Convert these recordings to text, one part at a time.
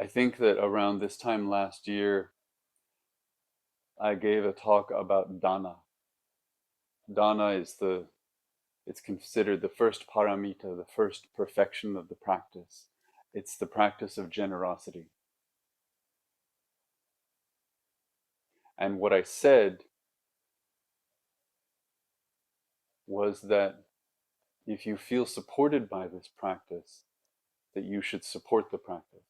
I think that around this time last year, I gave a talk about dana. Dana it's considered the first paramita, the first perfection of the practice. It's the practice of generosity. And what I said was that if you feel supported by this practice, that you should support the practice.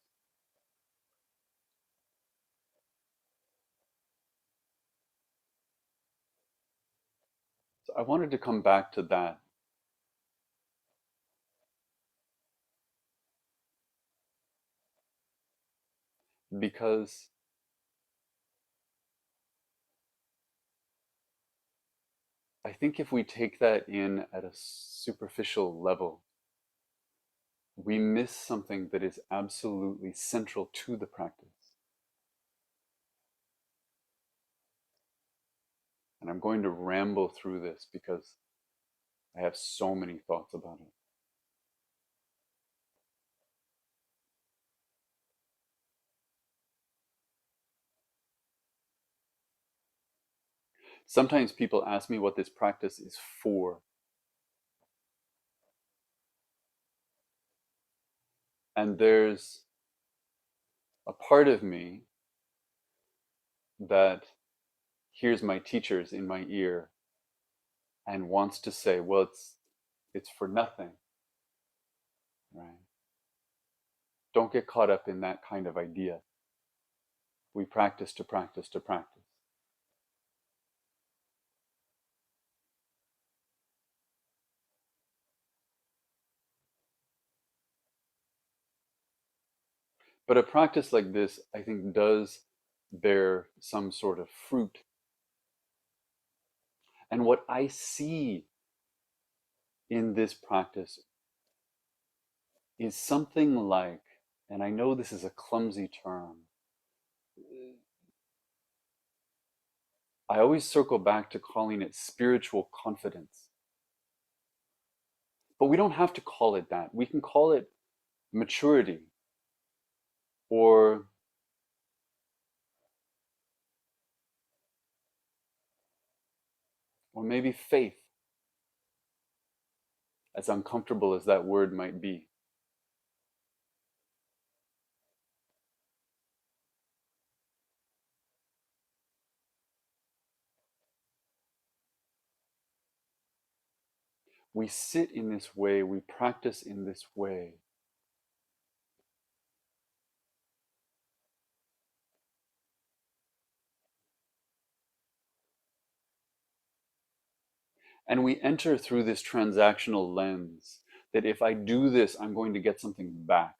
So I wanted to come back to that because I think if we take that in at a superficial level, we miss something that is absolutely central to the practice. And I'm going to ramble through this because I have so many thoughts about it. Sometimes people ask me what this practice is for. And there's a part of me that hears my teachers in my ear and wants to say, well, it's for nothing, right? Don't get caught up in that kind of idea. We practice to practice to practice. But a practice like this, I think, does bear some sort of fruit. And what I see in this practice is something like, and I know this is a clumsy term, I always circle back to calling it spiritual confidence. But we don't have to call it that. We can call it maturity or maybe faith, as uncomfortable as that word might be. We sit in this way, we practice in this way. And we enter through this transactional lens that if I do this, I'm going to get something back,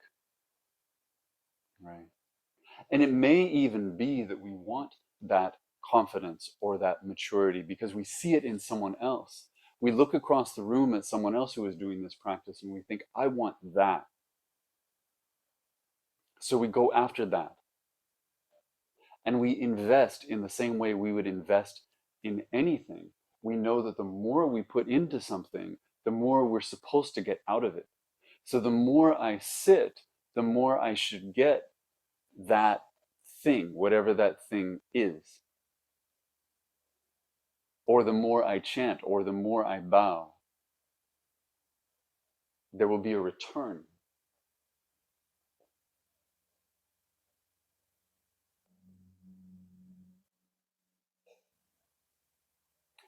right? And it may even be that we want that confidence or that maturity because we see it in someone else. We look across the room at someone else who is doing this practice and we think, I want that. So we go after that. And we invest in the same way we would invest in anything. We know that the more we put into something, the more we're supposed to get out of it. So the more I sit, the more I should get that thing, whatever that thing is. Or the more I chant, or the more I bow, there will be a return.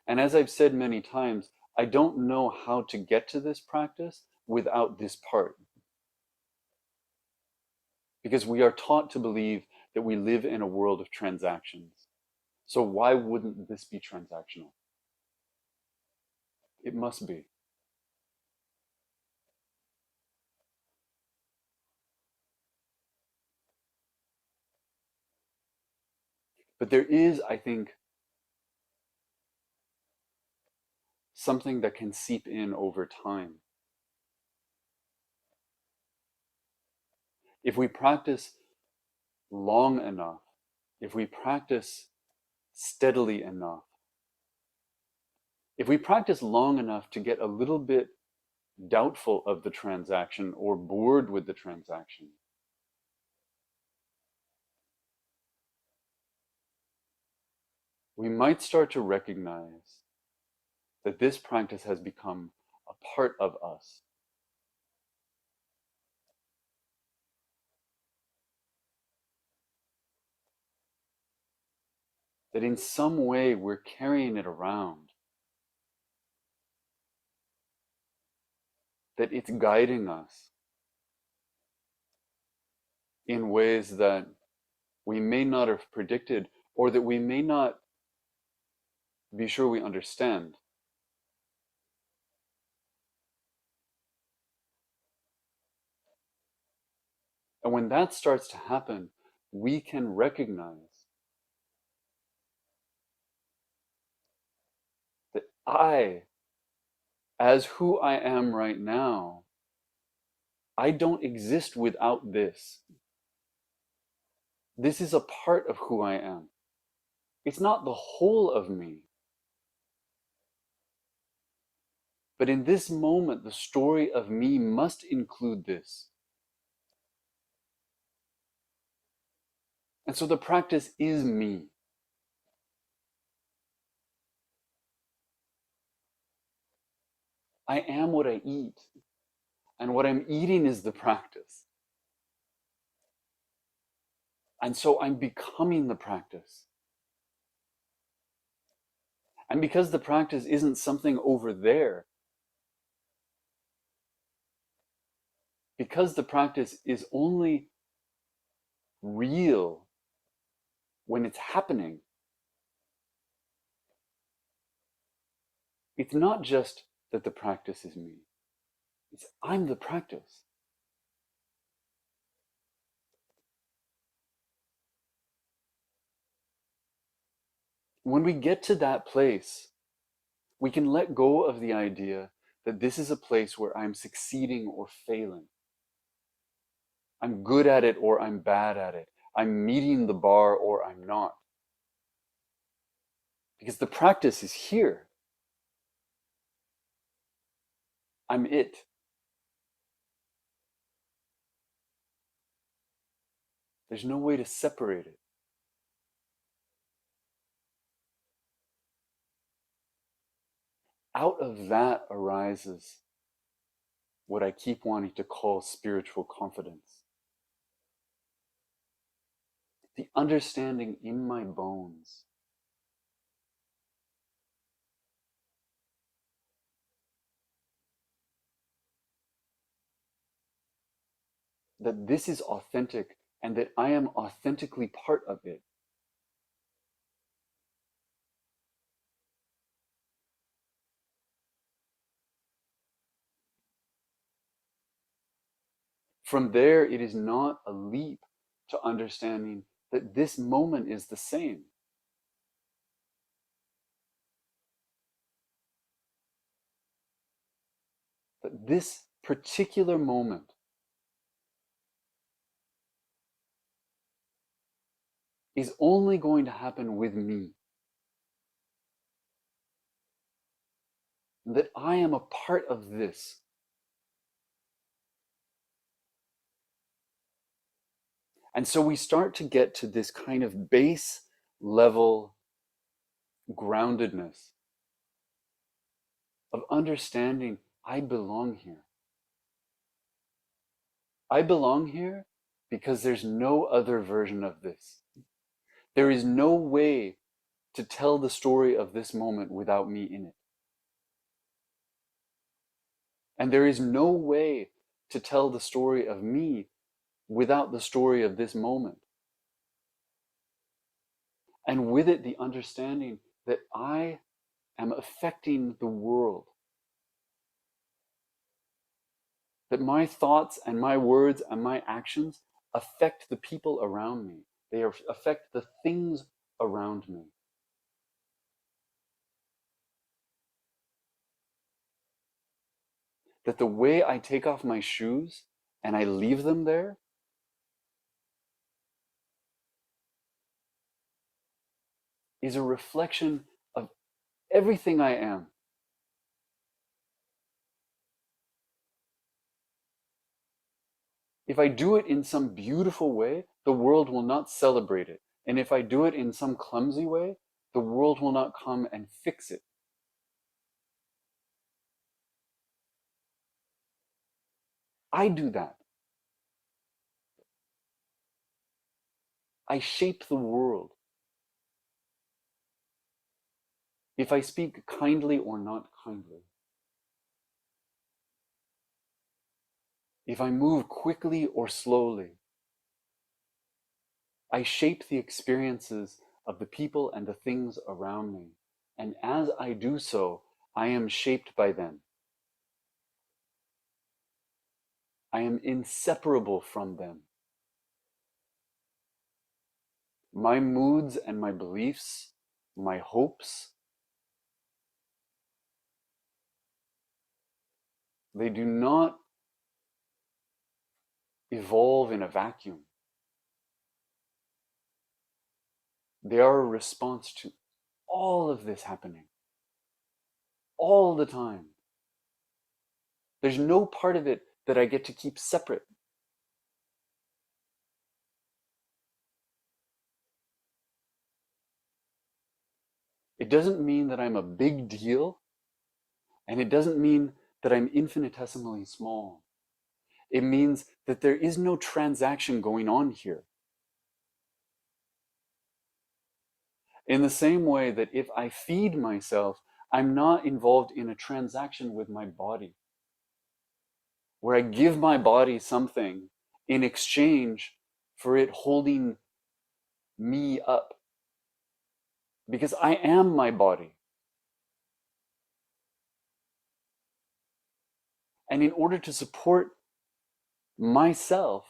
And as I've said many times, I don't know how to get to this practice without this part. Because we are taught to believe that we live in a world of transactions. So why wouldn't this be transactional? It must be. But there is, I think, something that can seep in over time. If we practice long enough, if we practice steadily enough, if we practice long enough to get a little bit doubtful of the transaction or bored with the transaction, we might start to recognize that this practice has become a part of us. That in some way we're carrying it around. That it's guiding us in ways that we may not have predicted, or that we may not be sure we understand. And when that starts to happen, we can recognize that I, as who I am right now, I don't exist without this. This is a part of who I am. It's not the whole of me. But in this moment, the story of me must include this. And so the practice is me. I am what I eat. And what I'm eating is the practice. And so I'm becoming the practice. And because the practice isn't something over there, because the practice is only real when it's happening, it's not just that the practice is me. It's I'm the practice. When we get to that place, we can let go of the idea that this is a place where I'm succeeding or failing. I'm good at it or I'm bad at it. I'm meeting the bar or I'm not. Because the practice is here. I'm it. There's no way to separate it. Out of that arises what I keep wanting to call spiritual confidence. The understanding in my bones that this is authentic and that I am authentically part of it. From there, it is not a leap to understanding that this moment is the same. That this particular moment is only going to happen with me. That I am a part of this. And so we start to get to this kind of base level groundedness of understanding I belong here. I belong here because there's no other version of this. There is no way to tell the story of this moment without me in it. And there is no way to tell the story of me without the story of this moment. And with it, the understanding that I am affecting the world. That my thoughts and my words and my actions affect the people around me. They affect the things around me. That the way I take off my shoes and I leave them there is a reflection of everything I am. If I do it in some beautiful way, the world will not celebrate it. And if I do it in some clumsy way, The world will not come and fix it. I do that. I shape the world. If I speak kindly or not kindly, if I move quickly or slowly, I shape the experiences of the people and the things around me. And as I do so, I am shaped by them. I am inseparable from them. My moods and my beliefs, my hopes, they do not evolve in a vacuum. They are a response to all of this happening all the time. There's no part of it that I get to keep separate. It doesn't mean that I'm a big deal, and it doesn't mean that I'm infinitesimally small. It means that there is no transaction going on here. In the same way that if I feed myself, I'm not involved in a transaction with my body, where I give my body something in exchange for it holding me up. Because I am my body. And in order to support myself,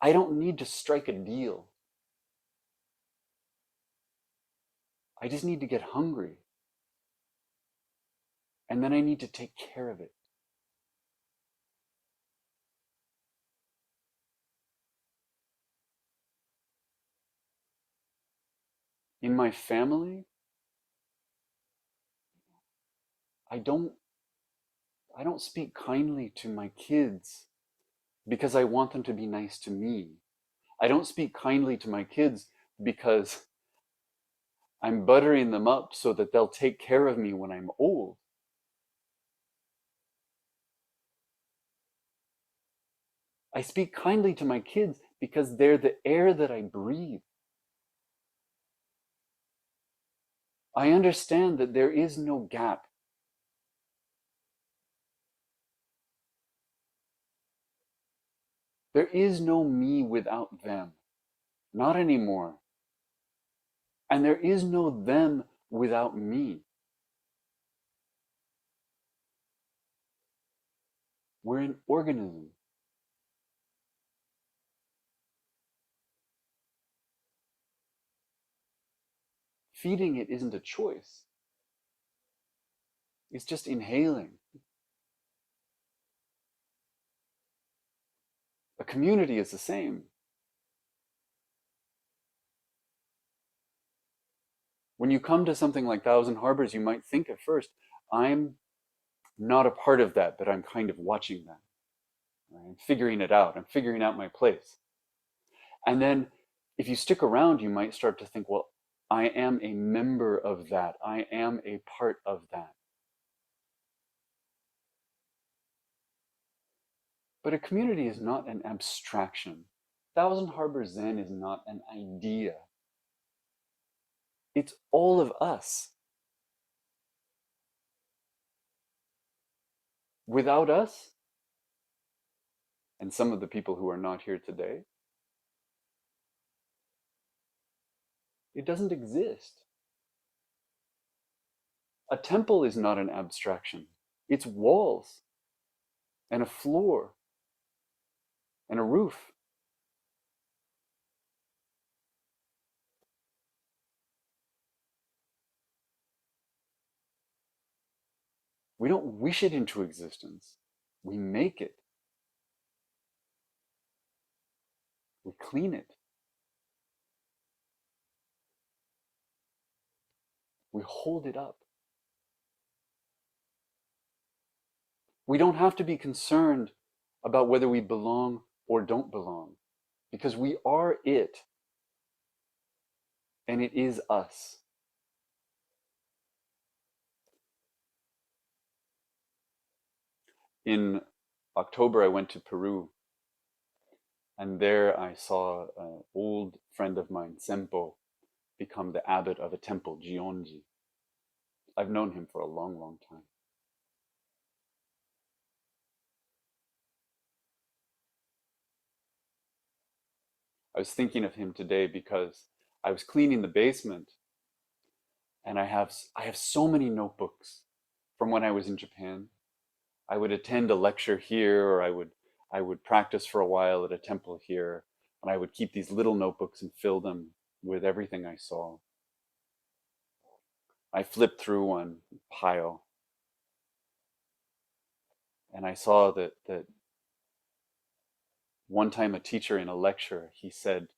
I don't need to strike a deal. I just need to get hungry. And then I need to take care of it. In my family, I don't speak kindly to my kids because I want them to be nice to me. I don't speak kindly to my kids because I'm buttering them up so that they'll take care of me when I'm old. I speak kindly to my kids because they're the air that I breathe. I understand that there is no gap. There is no me without them. Not anymore. And there is no them without me. We're an organism. Feeding it isn't a choice. It's just inhaling. A community is the same. When you come to something like Thousand Harbours, you might think at first, I'm not a part of that, but I'm kind of watching that. I'm figuring it out. I'm figuring out my place. And then if you stick around, you might start to think, well, I am a member of that. I am a part of that. But a community is not an abstraction. Thousand Harbours Zen is not an idea. It's all of us. Without us, and some of the people who are not here today, it doesn't exist. A temple is not an abstraction. It's walls and a floor and a roof. We don't wish it into existence. We make it. We clean it. We hold it up. We don't have to be concerned about whether we belong or don't belong, because we are it. and it is us. In October, I went to Peru, and there I saw an old friend of mine, Sempo, become the abbot of a temple, Gionji. I've known him for a long, long time. I was thinking of him today because I was cleaning the basement, and I have so many notebooks from when I was in Japan. I would attend a lecture here, or I would practice for a while at a temple here, and I would keep these little notebooks and fill them with everything I saw. I flipped through one pile, and I saw that one time a teacher in a lecture, he said,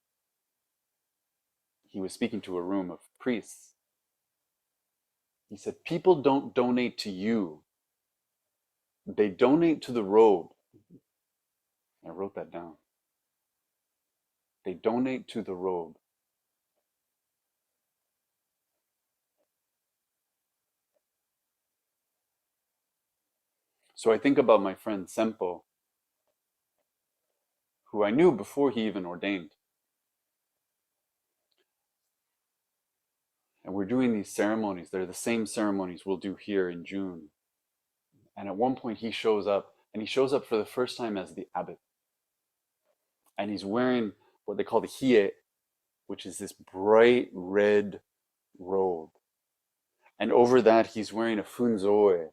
he was speaking to a room of priests. He said, people don't donate to you, they donate to the robe. I wrote that down. They donate to the robe. So I think about my friend Sempo, who I knew before he even ordained. And we're doing these ceremonies. They're the same ceremonies we'll do here in June. And at one point he shows up, and he shows up for the first time as the abbot. And he's wearing what they call the hie, which is this bright red robe. And over that, he's wearing a funzoe,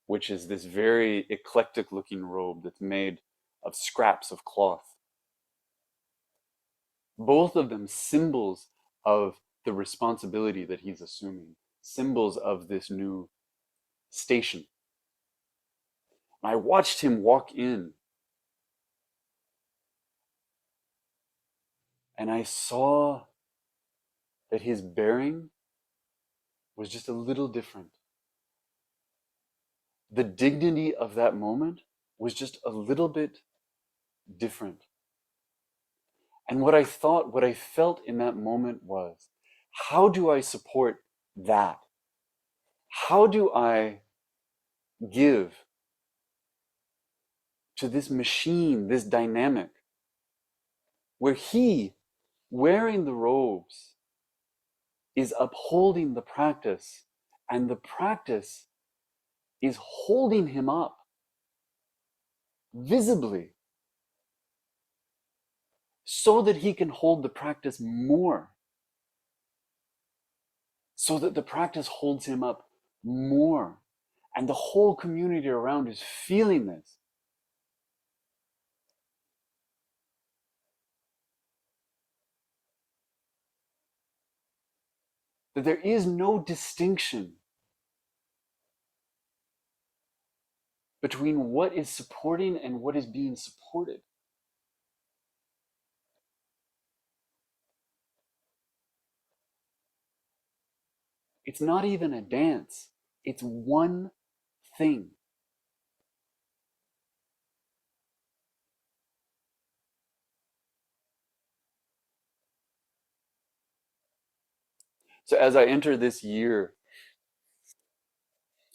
which is this very eclectic looking robe that's made of scraps of cloth. Both of them symbols of the responsibility that he's assuming, symbols of this new station. I watched him walk in, and I saw that his bearing was just a little different. The dignity of that moment was just a little bit different. And what I felt in that moment was, how do I support that? How do I give to this machine, this dynamic, where he, wearing the robes, is upholding the practice, and the practice is holding him up visibly so that he can hold the practice more, so that the practice holds him up more. And the whole community around is feeling this. That there is no distinction between what is supporting and what is being supported. It's not even a dance, it's one thing. So as I enter this year,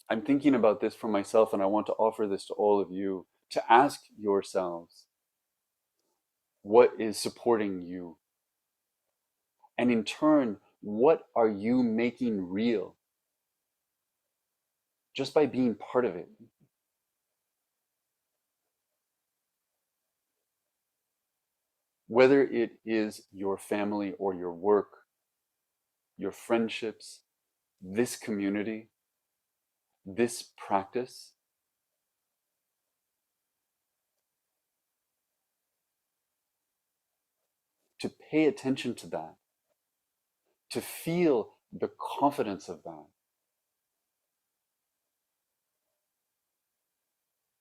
I'm thinking about this for myself, and I want to offer this to all of you to ask yourselves, what is supporting you? And in turn, what are you making real just by being part of it? Whether it is your family or your work, your friendships, this community, this practice, to pay attention to that, to feel the confidence of that.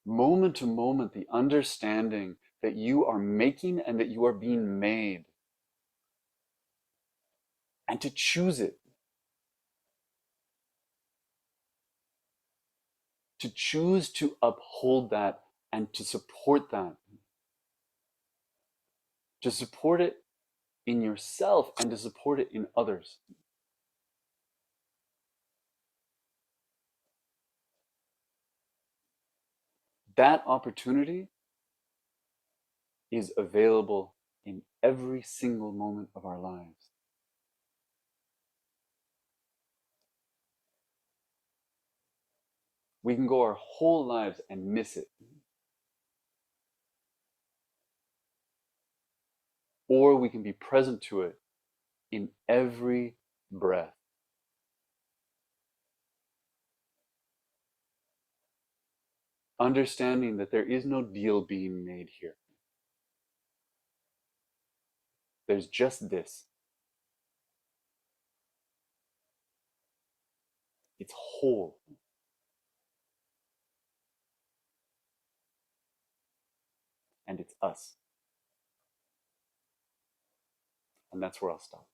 Moment to moment, the understanding that you are making and that you are being made, and to choose it, to choose to uphold that and to support that, to support it in yourself and to support it in others. That opportunity is available in every single moment of our lives. We can go our whole lives and miss it, or we can be present to it in every breath. Understanding that there is no deal being made here. There's just this. It's whole. And it's us. And that's where I'll stop.